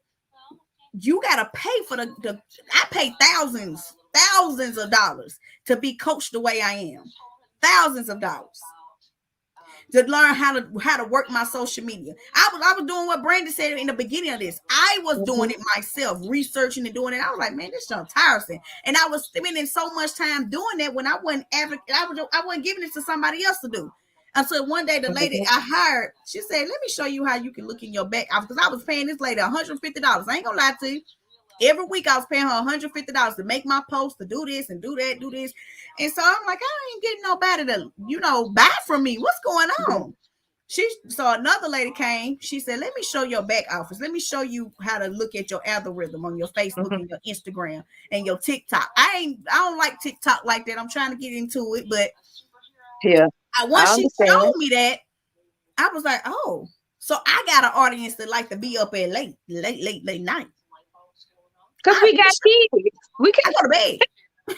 you got to pay for the I pay thousands of dollars to be coached the way I am. Thousands of dollars to learn how to work my social media. I was doing what Brandon said in the beginning of this. I was doing it myself, researching and doing it. I was like, man, this is tiresome. And I was spending so much time doing that when I wasn't giving it to somebody else to do. Until one day, the lady I hired, she said, let me show you how you can look in your back office. Because I was paying this lady $150. I ain't gonna lie to you. Every week I was paying her $150 to make my post, to do this and do that, do this. And so I'm like, I ain't getting nobody to, buy from me. What's going on? So another lady came. She said, let me show your back office. Let me show you how to look at your algorithm on your Facebook and your Instagram and your TikTok. I don't like TikTok like that. I'm trying to get into it, but yeah. Once she showed me that, I was like, oh, so I got an audience that like to be up at late night. Because we got kids. We can go to bed. We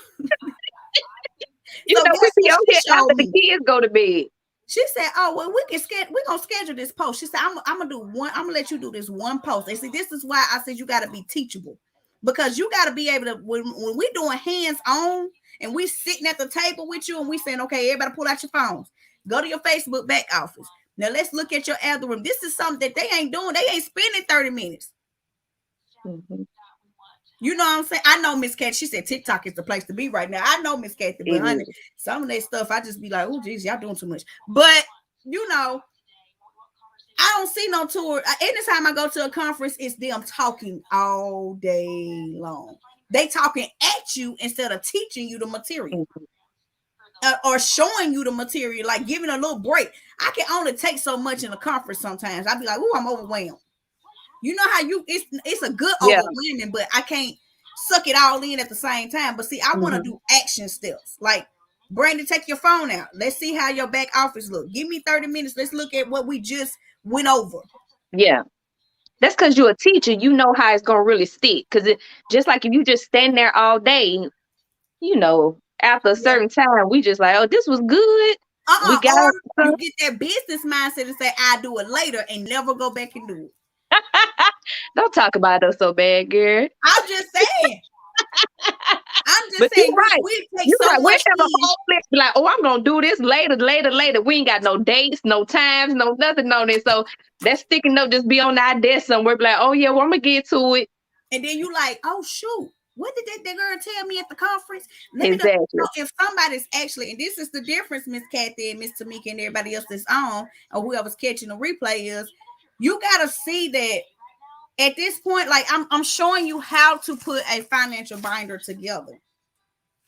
be out here after the kids go to bed. She said, oh, well, we're going to schedule this post. She said, I'm going to do one. I'm going to let you do this one post. They said, this is why I said you got to be teachable. Because you got to be able to, when we doing hands-on and we sitting at the table with you and we saying, okay, everybody pull out your phones. Go to your Facebook back office. Now, let's look at your algorithm. This is something that they ain't doing. They ain't spending 30 minutes. You know what I'm saying? I know Miss Kathy. She said TikTok is the place to be right now. I know Miss Kathy, but honey, some of that stuff, I just be like, oh, geez, y'all doing too much. But, I don't see no tour. Anytime I go to a conference, it's them talking all day long. They talking at you instead of teaching you the material or showing you the material, like giving a little break. I can only take so much in a conference sometimes. I'd be like, oh, I'm overwhelmed. You know how it's a good overwhelming, but I can't suck it all in at the same time. But see, I want to do action steps. Like, Brandon, take your phone out. Let's see how your back office look. Give me 30 minutes. Let's look at what we just went over. Yeah. That's because you're a teacher. You know how it's going to really stick. Because just like if you just stand there all day, after a certain time, we just like, oh, this was good. We got you get that business mindset and say, I'll do it later and never go back and do it. Don't talk about us so bad, girl. I'm just saying. You're right. We have a whole list like, oh, I'm gonna do this later. We ain't got no dates, no times, no nothing on it. So that sticky note just be on our desk somewhere. Be like, oh yeah, well, I'm gonna get to it. And then you like, oh shoot, what did that girl tell me at the conference? Let me know if somebody's actually, and this is the difference, Miss Kathy and Miss Tamika and everybody else that's on, or whoever's catching the replay is. You got to see that at this point, like I'm showing you how to put a financial binder together.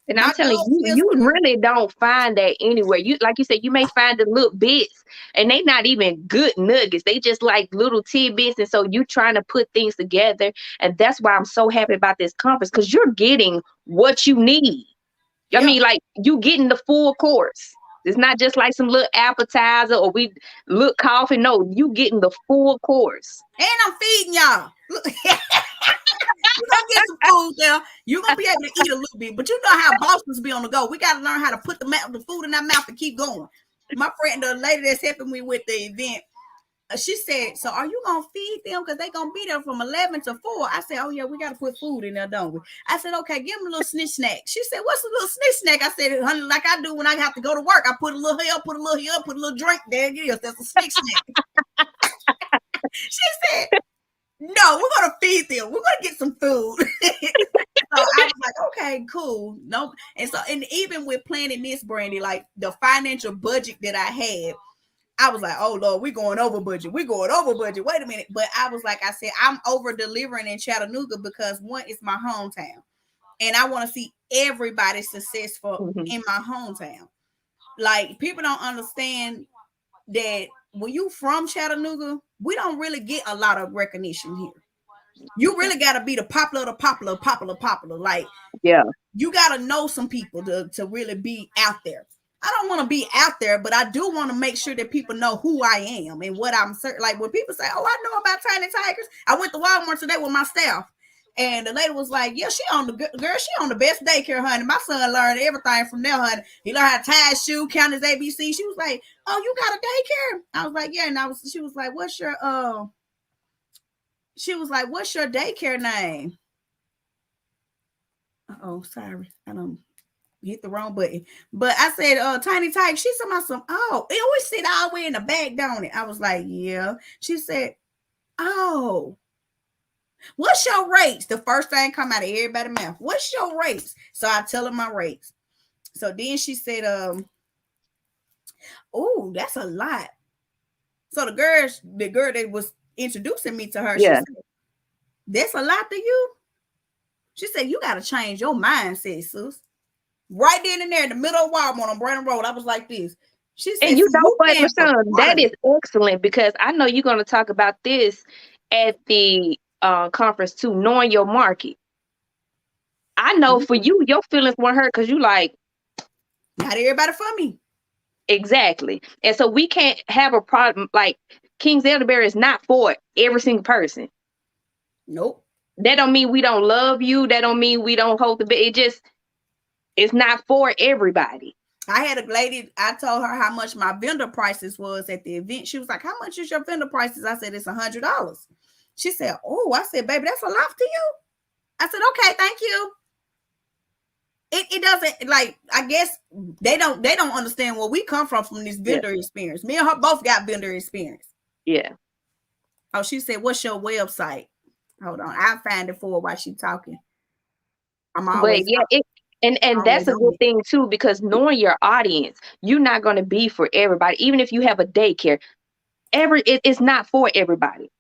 And I'm telling you, you really don't find that anywhere. You, like you said, you may find the little bits and they not even good nuggets. They just like little tidbits. And so you trying to put things together. And that's why I'm so happy about this conference, because you're getting what you need. I mean, like you getting the full course. It's not just like some little appetizer or we look coffee. No, you getting the full course. And I'm feeding y'all. You're gonna get some food there. You're gonna be able to eat a little bit, but you know how bosses be on the go. We gotta learn how to put the food in our mouth and keep going. My friend, the lady that's helping me with the event, she said, so are you gonna feed them? Because they gonna be there from 11 to 4. I said, oh yeah, we gotta put food in there, don't we? I said, okay, give them a little snitch snack. She said, what's a little snitch snack? I said, honey, like I do when I have to go to work. I put a little here, put a little here, put a little drink. There it is. That's a snitch snack. She said, no, we're gonna feed them. We're gonna get some food. So I was like, okay, cool. No, and so, and even with planning this, Brandy, like the financial budget that I had, I was like, oh Lord, we're going over budget. We're going over budget. Wait a minute. But I was like, I said, I'm over delivering in Chattanooga because one, it's my hometown. And I want to see everybody successful in my hometown. Like, people don't understand that when you from Chattanooga, we don't really get a lot of recognition here. You really got to be the popular. Like, yeah, you got to know some people to really be out there. I don't want to be out there, but I do want to make sure that people know who I am and what I'm certain. Like, when people say, oh, I know about Tiny Tigers. I went to Walmart today with my staff, and the lady was like, yeah, she on the best daycare, honey. My son learned everything from there, honey. He learned how to tie his shoe, count his ABC. She was like, oh, you got a daycare? I was like, yeah. And she was like, what's your daycare name? Oh, sorry. I don't hit the wrong button. But I said, Tiny Tiger. She said, oh, it always sit all the way in the back, don't it? I was like, yeah. She said, oh, what's your rates? The first thing come out of everybody's mouth. What's your rates? So I tell her my rates. So then she said, oh, that's a lot. So the girl that was introducing me to her, yeah. She said, that's a lot to you? She said, you got to change your mindset, sis. Right then and there in the middle of Walmart on Brandon Road, I was like this. She said, and you know what, Michelle, that is excellent, because I know you're going to talk about this at the conference too, knowing your market. I know for you, your feelings weren't hurt because you like, not everybody for me. Exactly. And so we can't have a problem. Like, King's Elderberry is not for every single person. Nope. That don't mean we don't love you. That don't mean we don't hold the bit. It's not for everybody. I had a lady, I told her how much my vendor prices was at the event. She was like, how much is your vendor prices? I said, it's $100. She said, oh, I said, baby, that's a lot to you. I said, okay, thank you. It doesn't, like, I guess they don't understand where we come from this vendor experience. Me and her both got vendor experience. Yeah. Oh, she said, what's your website? Hold on. I'll find it for her while she's talking. I'm always And that's a good thing too, because knowing your audience, you're not going to be for everybody. Even if you have a daycare, it's not for everybody,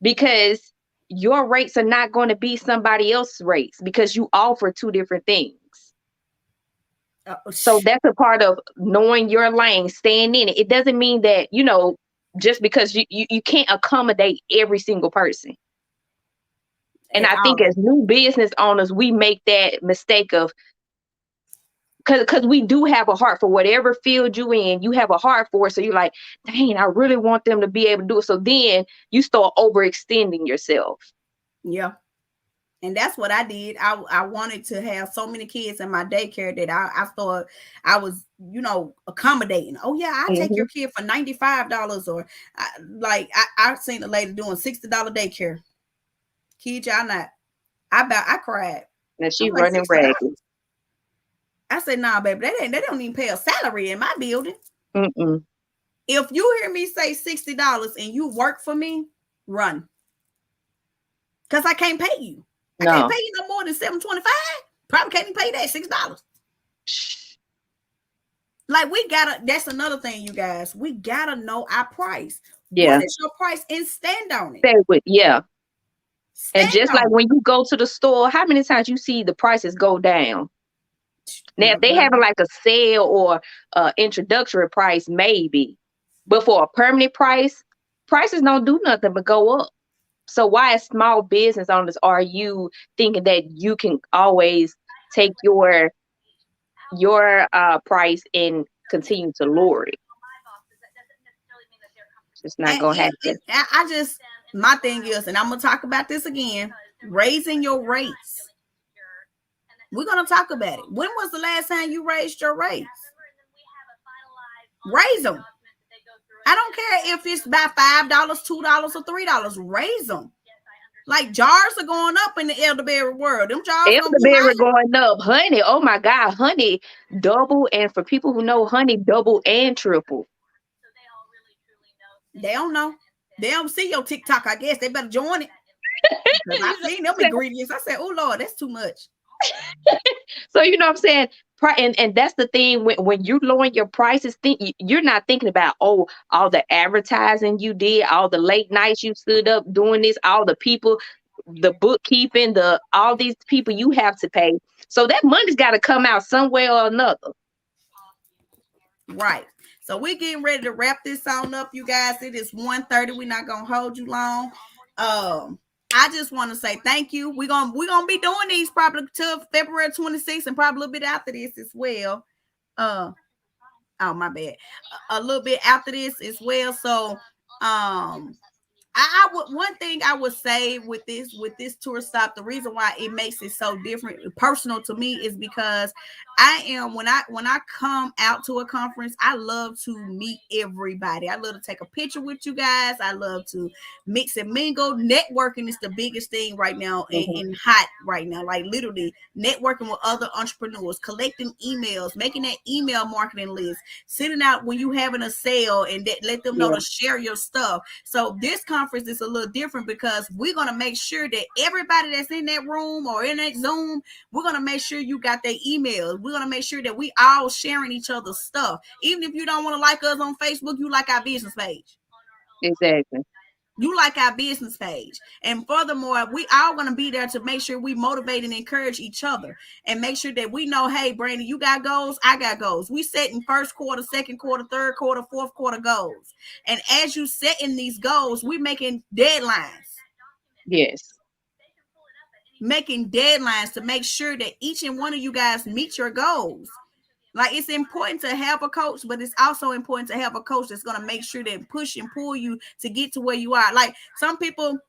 because your rates are not going to be somebody else's rates, because you offer two different things. So that's a part of knowing your lane, staying in it. It doesn't mean that, just because you can't accommodate every single person. And I think as new business owners, we make that mistake of, because we do have a heart for whatever field you in, you have a heart for it. So you're like, dang, I really want them to be able to do it. So then you start overextending yourself. Yeah. And that's what I did. I wanted to have so many kids in my daycare that I thought I was, accommodating. Oh yeah, I take your kid for $95, or I've seen a lady doing $60 daycare. Kid y'all not. I cried. And she's running ragged. I said, nah, baby, they don't even pay a salary in my building. Mm-mm. If you hear me say $60 and you work for me, run. Because I can't pay you. No. I can't pay you no more than $7.25. Probably can't even pay that $6. Like, that's another thing, you guys. We gotta know our price. Yeah. What is your price? And stand on it. Stay with, yeah. And just like when you go to the store, how many times you see the prices go down? Now, if they having like a sale or introductory price, maybe. But for a permanent price, prices don't do nothing but go up. So why, as small business owners, are you thinking that you can always take your price and continue to lower it? It's not going to happen. My thing is, and I'm going to talk about this again, raising your rates. We're going to talk about it. When was the last time you raised your rates? Raise them. I don't care if it's by $5, $2, or $3. Raise them. Like jars are going up in the elderberry world. Them jars gonna be Elderberry high. going up. Honey, oh my God, honey double. And for people who know, honey double and triple. They don't know. They don't see your TikTok. I guess they better join it. I seen them ingredients. I said, "Oh Lord, that's too much." So you know what I'm saying? And that's the thing, when you're lowering your prices, you're not thinking about, oh, all the advertising you did, all the late nights you stood up doing this, all the people, the bookkeeping, all these people you have to pay. So that money's got to come out somewhere or another. Right. So we're getting ready to wrap this on up, you guys. It is 1:30. We're not gonna hold you long. I just want to say thank you. We're gonna be doing these probably till February 26th and probably a little bit after this as well. Oh my bad. A little bit after this as well. So I would, one thing I would say with this tour stop, the reason why it makes it so different, personal to me, is because when I come out to a conference, I love to meet everybody. I love to take a picture with you guys. I love to mix and mingle. Networking is the biggest thing right now, and hot right now. Like literally networking with other entrepreneurs, collecting emails, making that email marketing list, sending out when you having a sale, and let them know to share your stuff. So this conference is a little different because we're going to make sure that everybody that's in that room or in that Zoom, we're going to make sure you got their emails. We're going to make sure that we all sharing each other's stuff. Even if you don't want to like us on Facebook, you like our business page. Exactly. You like our business page. And furthermore, we all going to be there to make sure we motivate and encourage each other and make sure that we know, hey, Brandy, you got goals, I got goals. We set in first quarter, second quarter, third quarter, fourth quarter goals. And as you set in these goals, we're making deadlines. Yes. Making deadlines to make sure that each and one of you guys meet your goals. Like, it's important to have a coach, but it's also important to have a coach that's going to make sure that push and pull you to get to where you are. Like, some people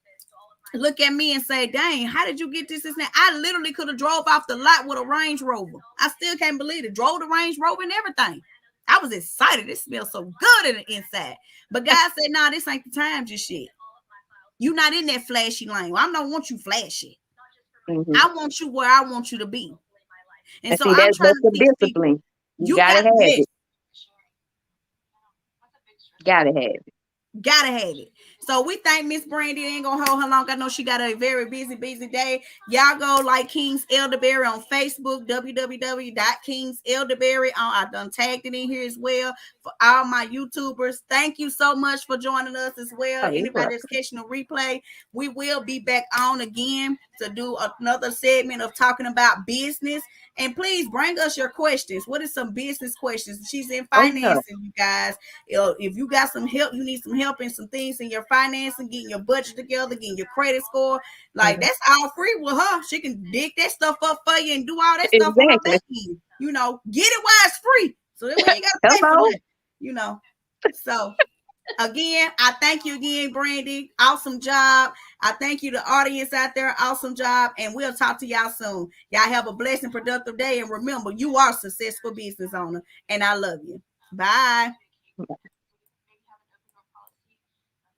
look at me and say, dang, how did you get this and that? I literally could have drove off the lot with a Range Rover. I still can't believe it. Drove the Range Rover and everything. I was excited. It smells so good in the inside. But God said, nah, this ain't the time just shit. You not in that flashy lane. Well, I don't want you flashy. I want you where I want you to be. And so see, I'm trying to teach discipline. People, you gotta have it. Gotta have it. Gotta have it. So we thank Miss Brandy. Ain't gonna hold her long. I know she got a very busy day. Y'all go like King's Elderberry on Facebook, www.kingselderberry. I done tagged it in here as well for all my YouTubers. Thank you so much for joining us as well. Anybody that's catching a replay, we will be back on again to do another segment of talking about business. And please bring us your questions. What is some business questions? She's in financing, you guys. If you got some help, you need some help in some things in your financing, getting your budget together, getting your credit score. Like, that's all free with her. She can dig that stuff up for you and do all that stuff on her back end. You know, get it while it's free. So that way you got to pay for it. You know. So again, I thank you again, Brandy. Awesome job. I thank you, the audience out there. Awesome job. And we'll talk to y'all soon. Y'all have a blessed and productive day. And remember, you are a successful business owner. And I love you. Bye.